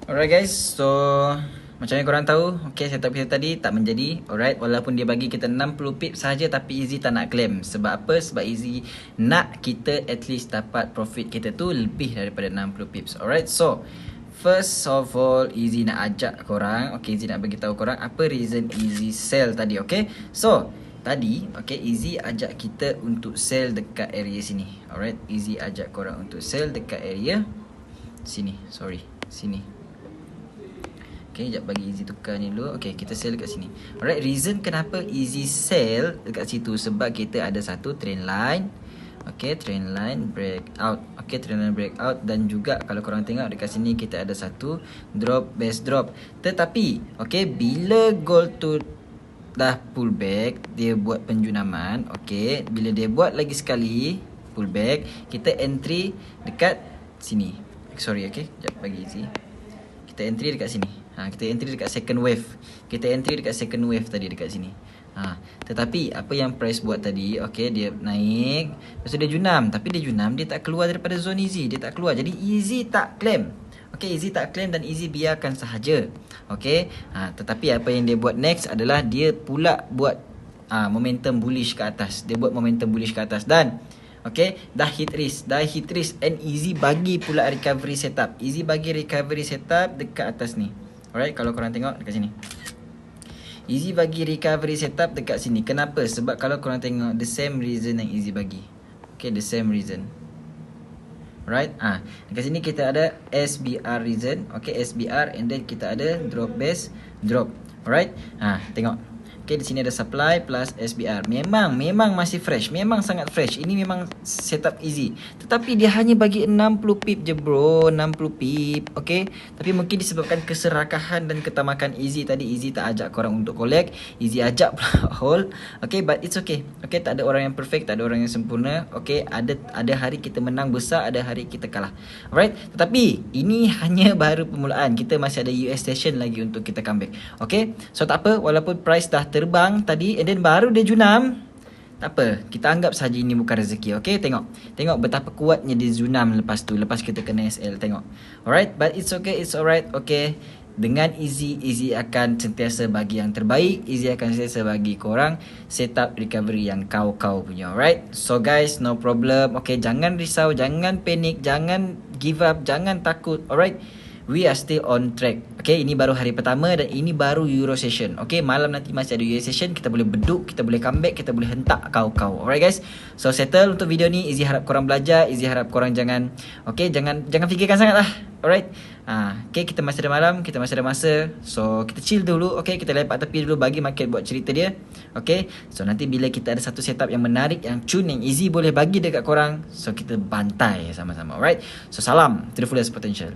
Alright guys, so macam yang korang tahu, okay, setup kita tadi tak menjadi. Alright, walaupun dia bagi kita 60 pip saja, tapi Easy tak nak claim. Sebab apa? Sebab Easy nak kita at least dapat profit kita tu lebih daripada 60 pips. Alright, so first of all, Easy nak ajak korang, okay, Easy nak bagi tahu korang apa reason Easy sell tadi, okay. So tadi, okay, Easy ajak kita untuk sell dekat area sini. Alright, Easy ajak korang untuk sell dekat area sini, sini. Okay, sekejap bagi Easy tukar ni dulu. Okay, kita sell dekat sini. Alright, reason kenapa Easy sell dekat situ, sebab kita ada satu trend line. Okay, trend line breakout. Okay, trend line breakout. Dan juga kalau korang tengok dekat sini, kita ada satu drop, base drop. Tetapi, okay, bila gold tu dah pull back, dia buat penjunaman. Okay, bila dia buat lagi sekali pull back, kita entry dekat sini. Sorry, okay, sekejap bagi Easy. Kita entry dekat sini. Kita entry dekat second wave. Kita entry dekat second wave tadi dekat sini. Tetapi apa yang price buat tadi, okay, dia naik, lepas tu dia junam. Tapi dia junam, dia tak keluar daripada zone Easy. Dia tak keluar. Jadi Easy tak claim. Okay, Easy tak claim dan Easy biarkan sahaja. Okay, tetapi apa yang dia buat next adalah dia pula buat momentum bullish ke atas. Dia buat momentum bullish ke atas. Dan okay, dah hit risk and Easy bagi pula recovery setup. Easy bagi recovery setup dekat atas ni. Alright, kalau korang tengok dekat sini, Easy bagi recovery setup dekat sini. Kenapa? Sebab kalau korang tengok, the same reason yang Easy bagi. Okay, the same reason. Right, dekat sini kita ada SBR reason. Okay, SBR, and then kita ada drop base drop. Alright, tengok. Okay, di sini ada supply plus SBR. Memang masih fresh. Memang sangat fresh. Ini memang setup Easy. Tetapi dia hanya bagi 60 pip je bro. 60 pip. Okay. Tapi mungkin disebabkan keserakahan dan ketamakan Easy tadi. Easy tak ajak korang untuk collect. Easy ajak pula hold. Okay, but it's okay. Okay, tak ada orang yang perfect. Tak ada orang yang sempurna. Okay, ada hari kita menang besar. Ada hari kita kalah. Alright. Tetapi ini hanya baru permulaan. Kita masih ada US session lagi untuk kita comeback. Okay. So tak apa. Walaupun price dah terbang tadi and then baru dia junam, tak apa, kita anggap saja ini bukan rezeki. Okay, tengok betapa kuatnya dia junam lepas tu, lepas kita kena SL. Tengok. Alright, but it's okay, it's alright. Okay, dengan Easy akan sentiasa bagi yang terbaik. Easy akan sentiasa bagi korang setup recovery yang kau punya. Alright, so guys, no problem. Okay, jangan risau, jangan panik, jangan give up, jangan takut. Alright, we are still on track. Okay, ini baru hari pertama dan ini baru Euro session. Okay, malam nanti masih ada Euro session. Kita boleh beduk, kita boleh comeback, kita boleh hentak kau. Alright guys, so settle untuk video ni. Easy harap korang belajar. Easy harap korang jangan, okay, jangan fikirkan sangat lah. Alright, okay, kita masih ada malam, kita masih ada masa. So kita chill dulu. Okay, kita lepak tepi dulu, bagi market buat cerita dia. Okay, so nanti bila kita ada satu setup yang menarik, yang cun, yang Easy boleh bagi dekat korang, so kita bantai sama-sama. Alright, so salam to the fullest potential.